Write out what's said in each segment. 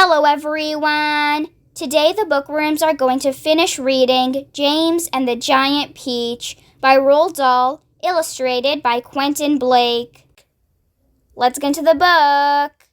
Hello everyone! Today the Bookworms are going to finish reading James and the Giant Peach by Roald Dahl, illustrated by Quentin Blake. Let's get into the book!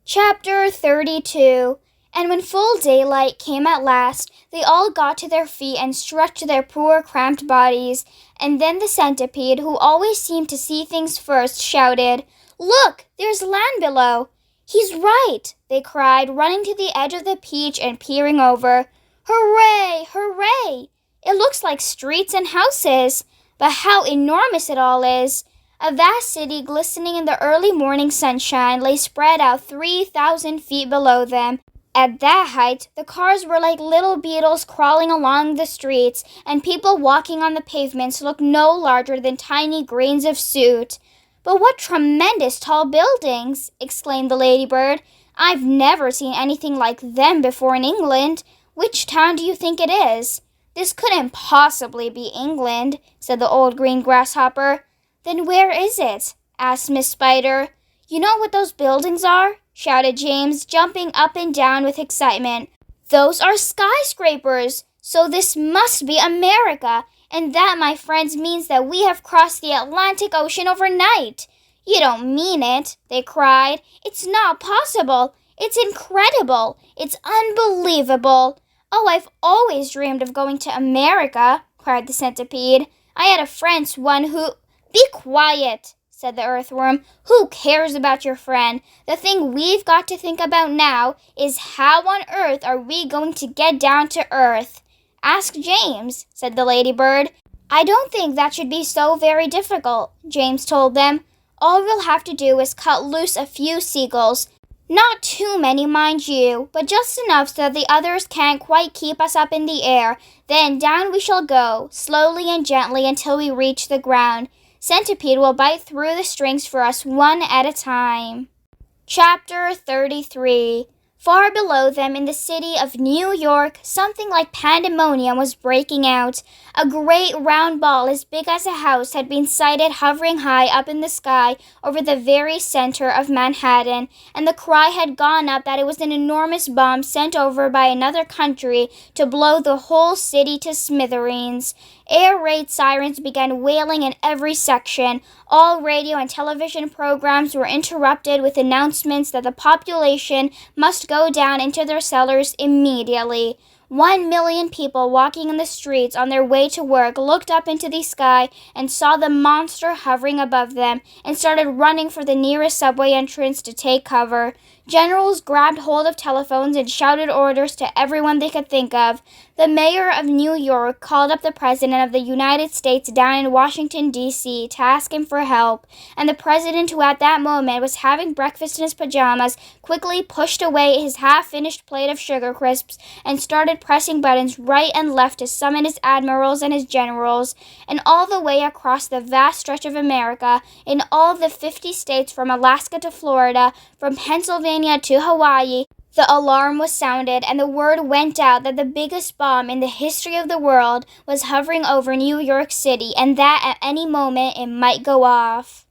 Chapter 32. And when full daylight came at last, they all got to their feet and stretched their poor cramped bodies, and then the Centipede, who always seemed to see things first, shouted, "Look, there's land below!" "He's right!" they cried, running to the edge of the peach and peering over. "Hooray! Hooray! It looks like streets and houses, but how enormous it all is!" A vast city glistening in the early morning sunshine lay spread out 3,000 feet below them. At that height, the cars were like little beetles crawling along the streets, and people walking on the pavements looked no larger than tiny grains of soot. "But what tremendous tall buildings!" exclaimed the Ladybird. "I've never seen anything like them before in England. Which town do you think it is?" "This couldn't possibly be England," said the old green Grasshopper. "Then where is it?" asked Miss Spider. "You know what those buildings are?" shouted James, jumping up and down with excitement. "Those are skyscrapers! So this must be America, and that, my friends, means that we have crossed the Atlantic Ocean overnight." "You don't mean it," they cried. "It's not possible. It's incredible. It's unbelievable." "Oh, I've always dreamed of going to America," cried the Centipede. "I had a friend once who—" "Be quiet," said the Earthworm. "Who cares about your friend? The thing we've got to think about now is how on earth are we going to get down to Earth?" "Ask James," said the Ladybird. "I don't think that should be so very difficult," James told them. "All we'll have to do is cut loose a few seagulls. Not too many, mind you, but just enough so that the others can't quite keep us up in the air. Then down we shall go, slowly and gently until we reach the ground. Centipede will bite through the strings for us one at a time." Chapter 33. Far below them in the city of New York, something like pandemonium was breaking out. A great round ball as big as a house had been sighted hovering high up in the sky over the very center of Manhattan, and the cry had gone up that it was an enormous bomb sent over by another country to blow the whole city to smithereens. Air raid sirens began wailing in every section. All radio and television programs were interrupted with announcements that the population must go down into their cellars immediately. 1,000,000 people walking in the streets on their way to work looked up into the sky and saw the monster hovering above them and started running for the nearest subway entrance to take cover. Generals grabbed hold of telephones and shouted orders to everyone they could think of. The mayor of New York called up the president of the United States down in Washington, D.C. to ask him for help, and the president, who at that moment was having breakfast in his pajamas, quickly pushed away his half-finished plate of sugar crisps and started pressing buttons right and left to summon his admirals and his generals. And all the way across the vast stretch of America, in all the 50 states from Alaska to Florida, from Pennsylvania to Hawaii, the alarm was sounded, and the word went out that the biggest bomb in the history of the world was hovering over New York City, and that at any moment it might go off.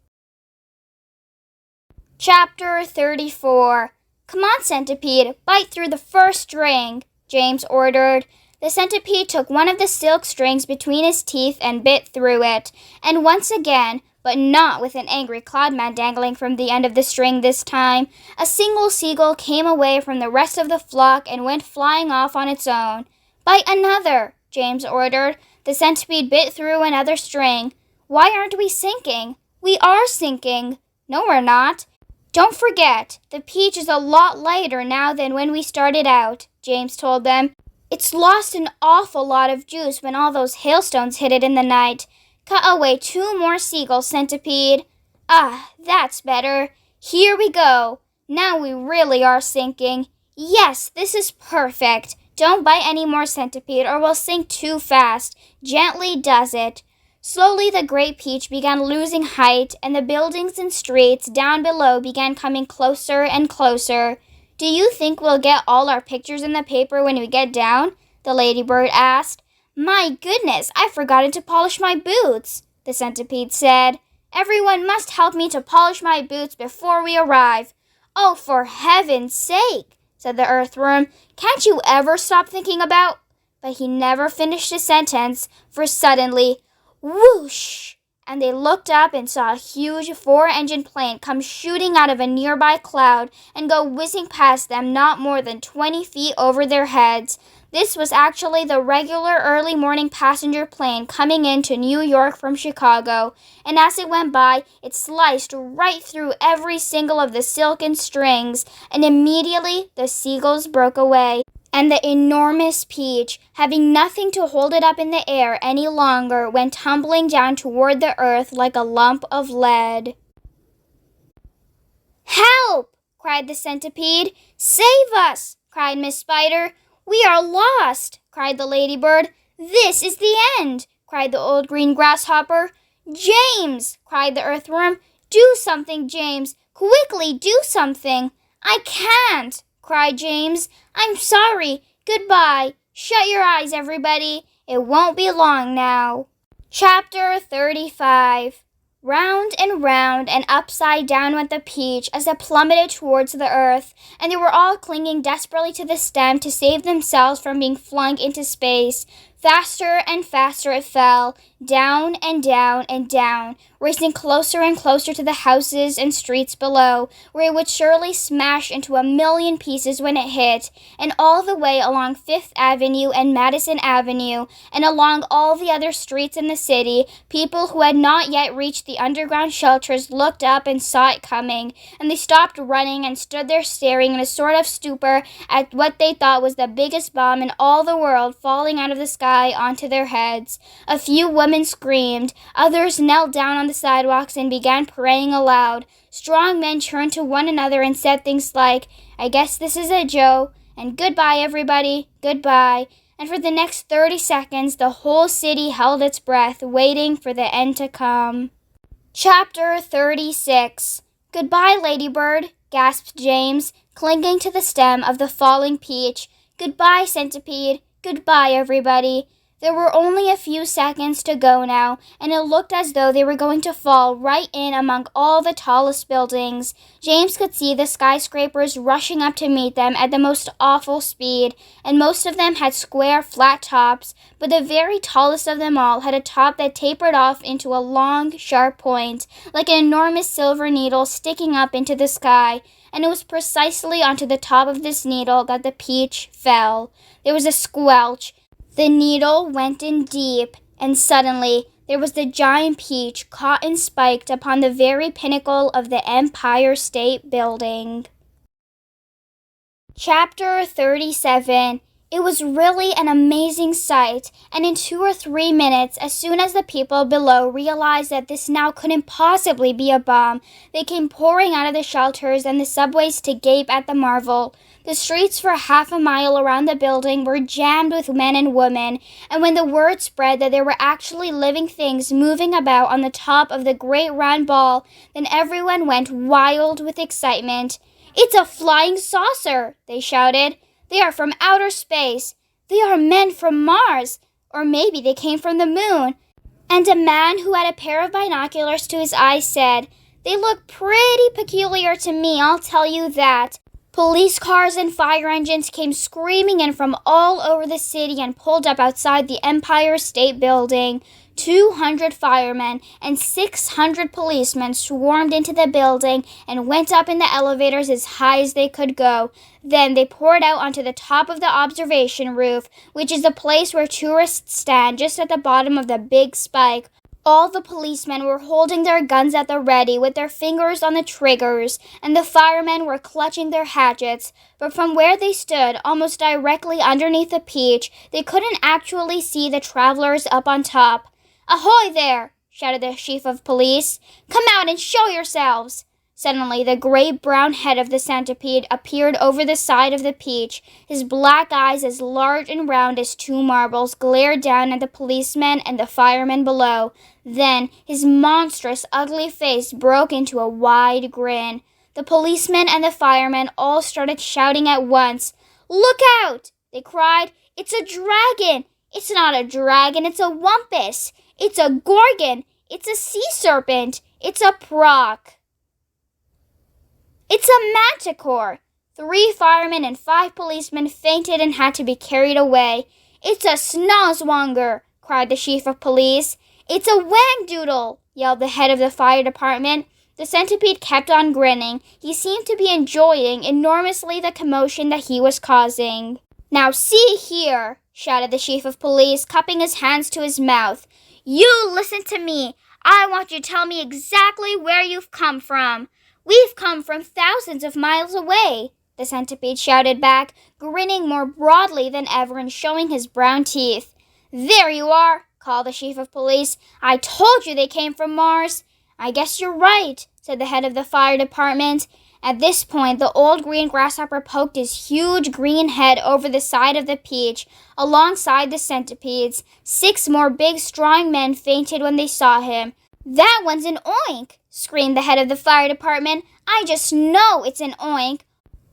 Chapter 34. "Come on, Centipede, bite through the first string," James ordered. The Centipede took one of the silk strings between his teeth and bit through it, and once again, but not with an angry cloudman dangling from the end of the string this time, a single seagull came away from the rest of the flock and went flying off on its own. "Bite another," James ordered. The Centipede bit through another string. "Why aren't we sinking?" "We are sinking." "No, we're not." "Don't forget, the peach is a lot lighter now than when we started out," James told them. "It's lost an awful lot of juice when all those hailstones hit it in the night. Cut away 2 more seagulls, Centipede." "Ah, that's better. Here we go. Now we really are sinking. Yes, this is perfect. Don't bite any more, Centipede, or we'll sink too fast. Gently does it." Slowly the great peach began losing height, and the buildings and streets down below began coming closer and closer. "Do you think we'll get all our pictures in the paper when we get down?" the Ladybird asked. "My goodness, I've forgotten to polish my boots," the Centipede said. "Everyone must help me to polish my boots before we arrive." "Oh, for heaven's sake," said the earthworm. "Can't you ever stop thinking about—" But he never finished his sentence, for suddenly, whoosh! And they looked up and saw a huge four-engine plane come shooting out of a nearby cloud and go whizzing past them not more than 20 feet over their heads. This was actually the regular early morning passenger plane coming into New York from Chicago, and as it went by, it sliced right through every single of the silken strings, and immediately the seagulls broke away. And the enormous peach, having nothing to hold it up in the air any longer, went tumbling down toward the earth like a lump of lead. "Help!" cried the centipede. "Save us!" cried Miss Spider. "We are lost!" cried the ladybird. "This is the end!" cried the old green grasshopper. "James!" cried the earthworm. "Do something, James! Quickly, do something!" "I can't!" cried James. "I'm sorry. Goodbye. Shut your eyes, everybody. It won't be long now." Chapter 35. Round and upside down went the peach as it plummeted towards the earth, and they were all clinging desperately to the stem to save themselves from being flung into space. Faster and faster it fell, down and down and down, racing closer and closer to the houses and streets below, where it would surely smash into a million pieces when it hit, and all the way along Fifth Avenue and Madison Avenue, and along all the other streets in the city, people who had not yet reached the underground shelters looked up and saw it coming, and they stopped running and stood there staring in a sort of stupor at what they thought was the biggest bomb in all the world falling out of the sky onto their heads. A few women screamed, others knelt down on the sidewalks and began praying aloud. Strong men turned to one another and said things like, "I guess this is it, Joe," and "Goodbye, everybody, goodbye." And for the next 30 seconds, the whole city held its breath, waiting for the end to come. Chapter 36. "Goodbye, Ladybird," gasped James, clinging to the stem of the falling peach. "Goodbye, Centipede. Goodbye, everybody." There were only a few seconds to go now, and it looked as though they were going to fall right in among all the tallest buildings. James could see the skyscrapers rushing up to meet them at the most awful speed, and most of them had square, flat tops, but the very tallest of them all had a top that tapered off into a long, sharp point, like an enormous silver needle sticking up into the sky, and it was precisely onto the top of this needle that the peach fell. There was a squelch. The needle went in deep, and suddenly there was the giant peach caught and spiked upon the very pinnacle of the Empire State Building. Chapter 37. It was really an amazing sight, and in 2 or 3 minutes, as soon as the people below realized that this now couldn't possibly be a bomb, they came pouring out of the shelters and the subways to gape at the marvel. The streets for half a mile around the building were jammed with men and women, and when the word spread that there were actually living things moving about on the top of the great round ball, then everyone went wild with excitement. "It's a flying saucer!" they shouted. "They are from outer space. They are men from Mars. Or maybe they came from the moon." And a man who had a pair of binoculars to his eyes said, "They look pretty peculiar to me, I'll tell you that." Police cars and fire engines came screaming in from all over the city and pulled up outside the Empire State Building. 200 firemen and 600 policemen swarmed into the building and went up in the elevators as high as they could go. Then they poured out onto the top of the observation roof, which is the place where tourists stand just at the bottom of the big spike. All the policemen were holding their guns at the ready with their fingers on the triggers, and the firemen were clutching their hatchets. But from where they stood, almost directly underneath the peach, they couldn't actually see the travelers up on top. "Ahoy there!" shouted the chief of police. "Come out and show yourselves!" Suddenly, the gray-brown head of the centipede appeared over the side of the peach. His black eyes, as large and round as 2 marbles, glared down at the policemen and the firemen below. Then, his monstrous, ugly face broke into a wide grin. The policemen and the firemen all started shouting at once. "Look out!" they cried. "It's a dragon! It's not a dragon, it's a wumpus! It's a gorgon! It's a sea serpent! It's a proc!" It's a Manticore! 3 firemen and 5 policemen fainted and had to be carried away. It's a snozwonger! Cried the chief of police. It's a wangdoodle! Yelled the head of the fire department. The centipede kept on grinning. He seemed to be enjoying enormously the commotion that he was causing. Now see here, shouted the chief of police, cupping his hands to his mouth. You listen to me. I want you to tell me exactly where you've come from. We've come from thousands of miles away, the centipede shouted back, grinning more broadly than ever and showing his brown teeth. There you are, called the chief of police. I told you they came from Mars. I guess you're right, said the head of the fire department. At this point, the old green grasshopper poked his huge green head over the side of the peach, alongside the centipedes. 6 more big, strong men fainted when they saw him. That one's an oink, screamed the head of the fire department. I just know it's an oink.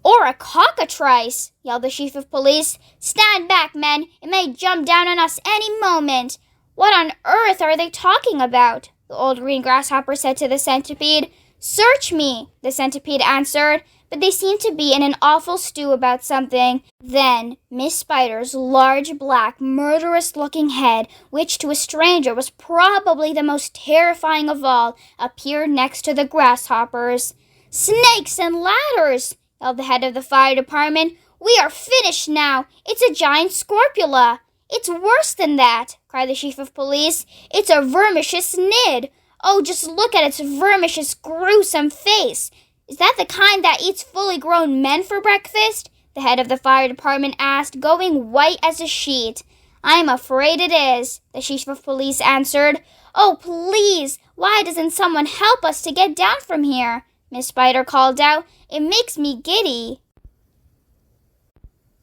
Or a cockatrice, yelled the chief of police. Stand back, men. It may jump down on us any moment. What on earth are they talking about? The old green grasshopper said to the centipede. Search me, the centipede answered, but they seemed to be in an awful stew about something. Then Miss Spider's large, black, murderous-looking head, which to a stranger was probably the most terrifying of all, appeared next to the grasshoppers. Snakes and ladders, yelled the head of the fire department. We are finished now. It's a giant scorpula. It's worse than that, cried the chief of police. It's a vermicious nid. Oh, just look at its vermicious, gruesome face. Is that the kind that eats fully grown men for breakfast? The head of the fire department asked, going white as a sheet. I'm afraid it is, the chief of police answered. Oh, please, why doesn't someone help us to get down from here? Miss Spider called out. It makes me giddy.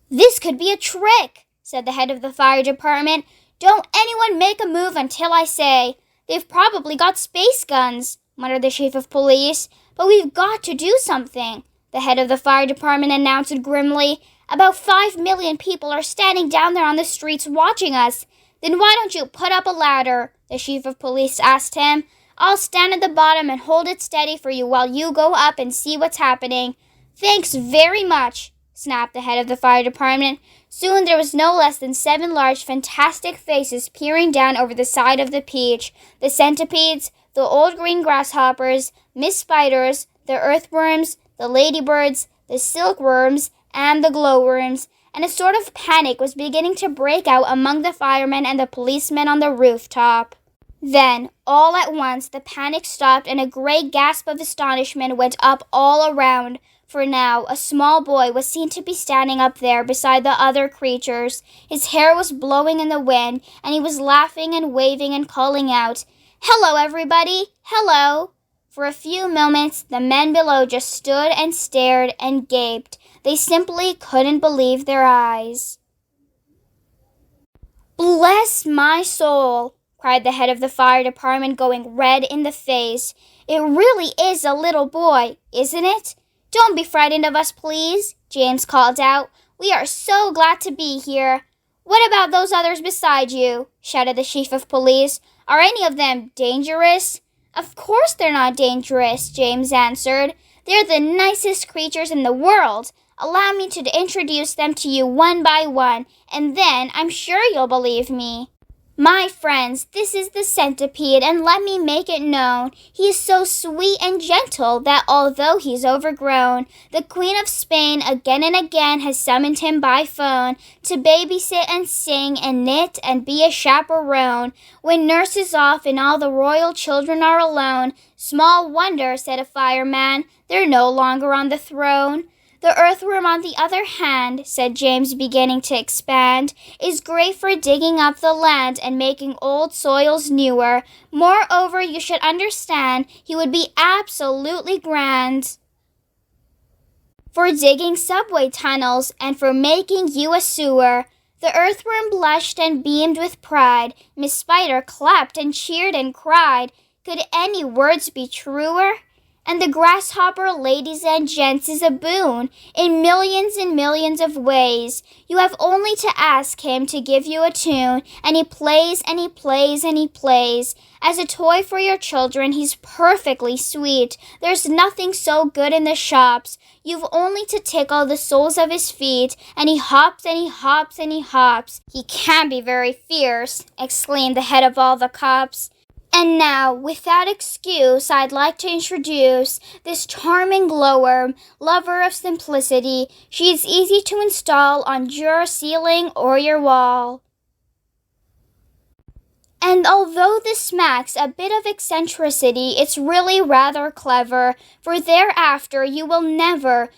This could be a trick, said the head of the fire department. Don't anyone make a move until I say. They've probably got space guns, muttered the chief of police. But we've got to do something, the head of the fire department announced grimly. About 5 million people are standing down there on the streets watching us. Then why don't you put up a ladder? The chief of police asked him. I'll stand at the bottom and hold it steady for you while you go up and see what's happening. Thanks very much, snapped the head of the fire department. Soon there was no less than 7 large, fantastic faces peering down over the side of the peach. The centipedes, the old green grasshoppers, Miss Spiders, the earthworms, the ladybirds, the silkworms, and the glowworms. And a sort of panic was beginning to break out among the firemen and the policemen on the rooftop. Then, all at once, the panic stopped and a great gasp of astonishment went up all around. For now, a small boy was seen to be standing up there beside the other creatures. His hair was blowing in the wind, and he was laughing and waving and calling out, Hello, everybody! Hello! For a few moments, the men below just stood and stared and gaped. They simply couldn't believe their eyes. Bless my soul! Cried the head of the fire department, going red in the face. It really is a little boy, isn't it? Don't be frightened of us, please, James called out. We are so glad to be here. What about those others beside you? Shouted the chief of police. Are any of them dangerous? Of course they're not dangerous, James answered. They're the nicest creatures in the world. Allow me to introduce them to you one by one, and then I'm sure you'll believe me. My friends, this is the centipede, and let me make it known. He is so sweet and gentle that although he's overgrown, the Queen of Spain again and again has summoned him by phone to babysit and sing and knit and be a chaperone. When nurse is off and all the royal children are alone, small wonder, said a fireman, they're no longer on the throne. The earthworm, on the other hand, said James, beginning to expand, is great for digging up the land and making old soils newer. Moreover, you should understand, he would be absolutely grand for digging subway tunnels and for making you a sewer. The earthworm blushed and beamed with pride. Miss Spider clapped and cheered and cried. Could any words be truer? And the grasshopper, ladies and gents, is a boon in millions and millions of ways. You have only to ask him to give you a tune, and he plays and he plays and he plays. As a toy for your children, he's perfectly sweet. There's nothing so good in the shops. You've only to tickle the soles of his feet, and he hops and he hops and he hops. He can be very fierce, exclaimed the head of all the cops. And now, without excuse, I'd like to introduce this charming glowworm, lover of simplicity. She is easy to install on your ceiling or your wall. And although this smacks a bit of eccentricity, it's really rather clever, for thereafter you will never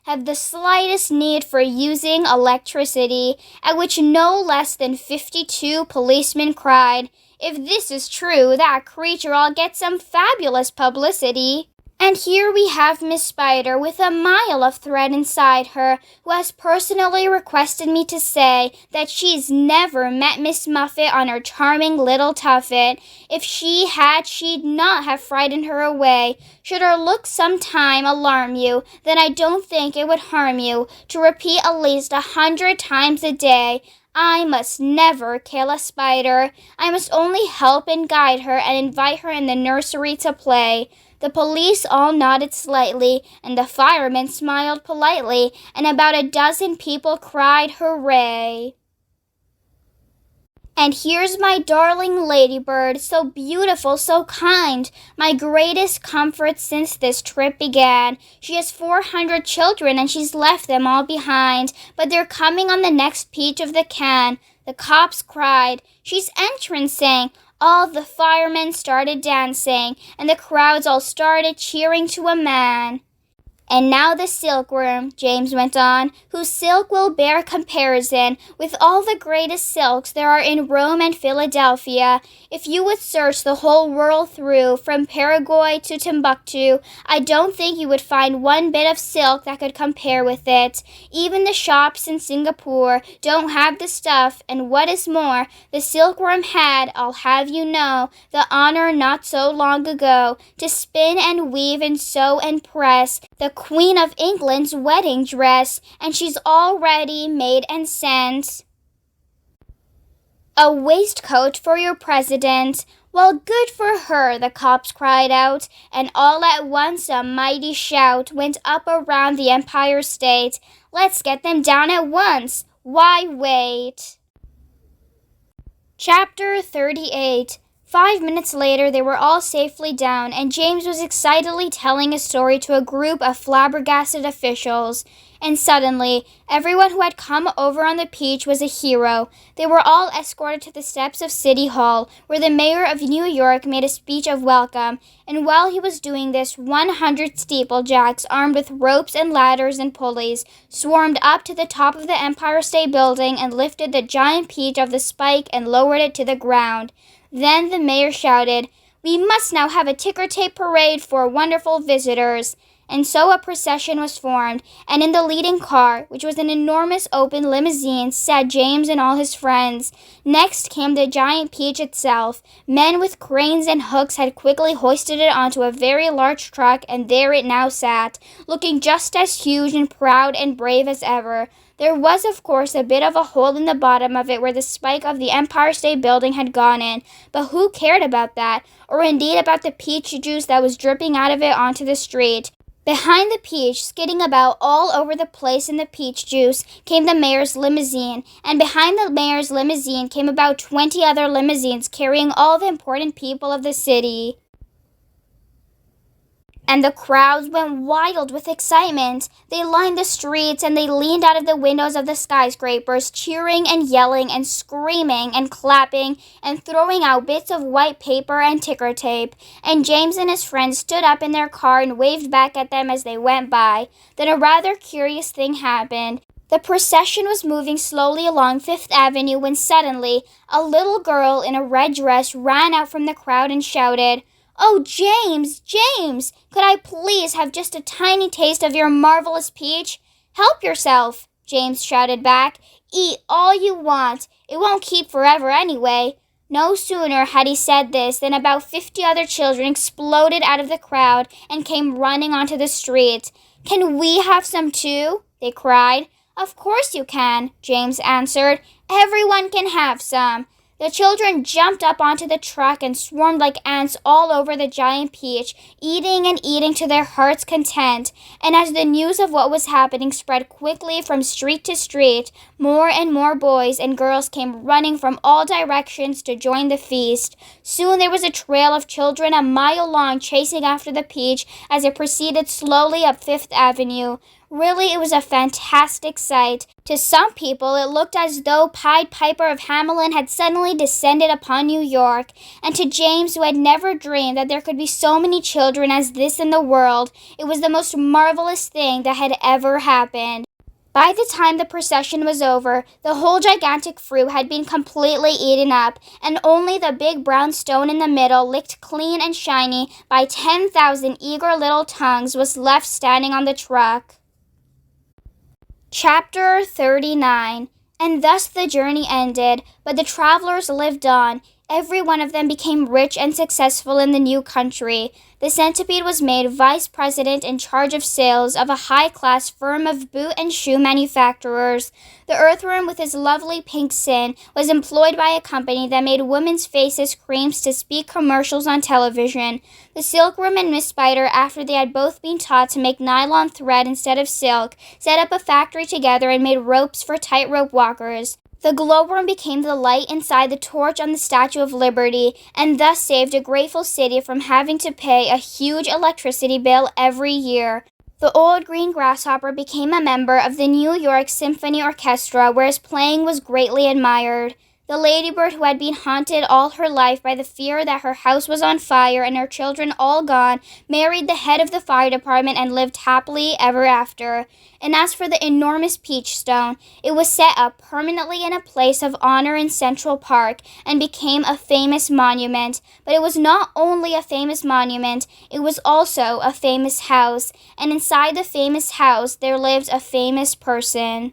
have the slightest need for using electricity, at which no less than 52 policemen cried, "If this is true, that creature'll get some fabulous publicity." And here we have Miss Spider with a mile of thread inside her, who has personally requested me to say that she's never met Miss Muffet on her charming little tuffet. If she had, she'd not have frightened her away. Should her looks sometime alarm you, then I don't think it would harm you to repeat at least 100 times a day, "I must never kill a spider." I must only help and guide her and invite her in the nursery to play. The police all nodded slightly, and the firemen smiled politely, and about a dozen people cried hooray. And here's my darling Ladybird, so beautiful, so kind, my greatest comfort since this trip began. She has 400 children, and she's left them all behind, but they're coming on the next peach of the can. The cops cried, "She's entrancing!" All the firemen started dancing, and the crowds all started cheering to a man. "And now the silkworm," James went on, "whose silk will bear comparison with all the greatest silks there are in Rome and Philadelphia. If you would search the whole world through, from Paraguay to Timbuktu, I don't think you would find one bit of silk that could compare with it. Even the shops in Singapore don't have the stuff, and what is more, the silkworm had, I'll have you know, the honor not so long ago to spin and weave and sew and press the Queen of England's wedding dress, and she's already made and sent. A waistcoat for your president. Well, good for her," the cops cried out, and all at once a mighty shout went up around the Empire State. "Let's get them down at once. Why wait?" Chapter 38. 5 minutes later, they were all safely down, and James was excitedly telling a story to a group of flabbergasted officials. And suddenly, everyone who had come over on the peach was a hero. They were all escorted to the steps of City Hall, where the mayor of New York made a speech of welcome, and while he was doing this, 100 steeplejacks, armed with ropes and ladders and pulleys, swarmed up to the top of the Empire State Building and lifted the giant peach off the spike and lowered it to the ground. Then the mayor shouted, "We must now have a ticker-tape parade for wonderful visitors." And so a procession was formed, and in the leading car, which was an enormous open limousine, sat James and all his friends. Next came the giant peach itself. Men with cranes and hooks had quickly hoisted it onto a very large truck, and there it now sat, looking just as huge and proud and brave as ever. There was, of course, a bit of a hole in the bottom of it where the spike of the Empire State Building had gone in, but who cared about that, or indeed about the peach juice that was dripping out of it onto the street? Behind the peach, skidding about all over the place in the peach juice, came the mayor's limousine, and behind the mayor's limousine came about 20 other limousines carrying all the important people of the city. And the crowds went wild with excitement. They lined the streets and they leaned out of the windows of the skyscrapers, cheering and yelling and screaming and clapping and throwing out bits of white paper and ticker tape. And James and his friends stood up in their car and waved back at them as they went by. Then a rather curious thing happened. The procession was moving slowly along Fifth Avenue when suddenly a little girl in a red dress ran out from the crowd and shouted, "Oh, James, James, could I please have just a tiny taste of your marvelous peach?" "Help yourself," James shouted back. "Eat all you want. It won't keep forever anyway." No sooner had he said this than about 50 other children exploded out of the crowd and came running onto the street. "Can we have some too?" they cried. "Of course you can," James answered. "Everyone can have some." The children jumped up onto the truck and swarmed like ants all over the giant peach, eating and eating to their heart's content. And as the news of what was happening spread quickly from street to street, more and more boys and girls came running from all directions to join the feast. Soon there was a trail of children a mile long chasing after the peach as it proceeded slowly up Fifth Avenue. Really, it was a fantastic sight. To some people, it looked as though Pied Piper of Hamelin had suddenly descended upon New York. And to James, who had never dreamed that there could be so many children as this in the world, it was the most marvelous thing that had ever happened. By the time the procession was over, the whole gigantic fruit had been completely eaten up, and only the big brown stone in the middle, licked clean and shiny by 10,000 eager little tongues, was left standing on the truck. Chapter 39. And thus the journey ended, but the travelers lived on. Every one of them became rich and successful in the new country. The Centipede was made vice president in charge of sales of a high-class firm of boot and shoe manufacturers. The Earthworm, with his lovely pink sin, was employed by a company that made women's faces creams to speak commercials on television. The Silkworm and Miss Spider, after they had both been taught to make nylon thread instead of silk, set up a factory together and made ropes for tightrope walkers. The Glowworm became the light inside the torch on the Statue of Liberty, and thus saved a grateful city from having to pay a huge electricity bill every year. The Old Green Grasshopper became a member of the New York Symphony Orchestra, where his playing was greatly admired. The Ladybird, who had been haunted all her life by the fear that her house was on fire and her children all gone, married the head of the fire department and lived happily ever after. And as for the enormous peach stone, it was set up permanently in a place of honor in Central Park and became a famous monument. But it was not only a famous monument, it was also a famous house. And inside the famous house, there lived a famous person.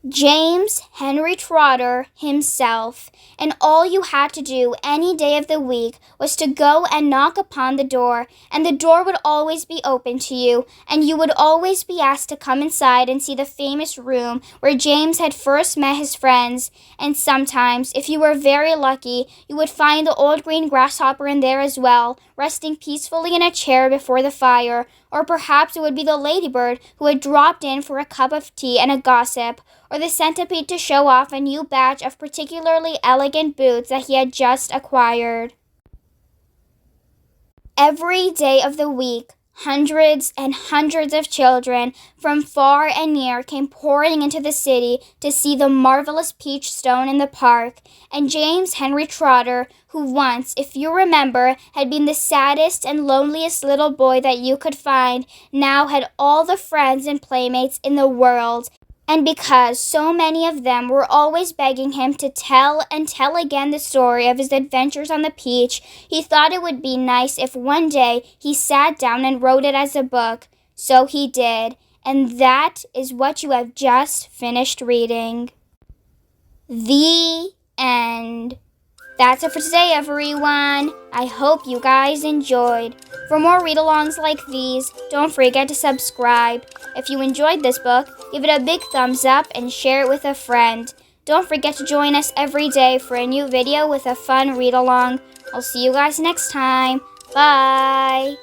James Henry Trotter himself, and all you had to do any day of the week was to go and knock upon the door, and the door would always be open to you, and you would always be asked to come inside and see the famous room where James had first met his friends. And sometimes, if you were very lucky, you would find the Old Green Grasshopper in there as well, resting peacefully in a chair before the fire. Or perhaps it would be the Ladybird who had dropped in for a cup of tea and a gossip, or the Centipede to show off a new batch of particularly elegant boots that he had just acquired. Every day of the week, hundreds and hundreds of children from far and near came pouring into the city to see the marvelous peach stone in the park, and James Henry Trotter, who once, if you remember, had been the saddest and loneliest little boy that you could find, now had all the friends and playmates in the world. And because so many of them were always begging him to tell and tell again the story of his adventures on the peach, he thought it would be nice if one day he sat down and wrote it as a book. So he did, and that is what you have just finished reading. The end. That's it for today, everyone. I hope you guys enjoyed. For more read-alongs like these, don't forget to subscribe. If you enjoyed this book, give it a big thumbs up and share it with a friend. Don't forget to join us every day for a new video with a fun read-along. I'll see you guys next time. Bye!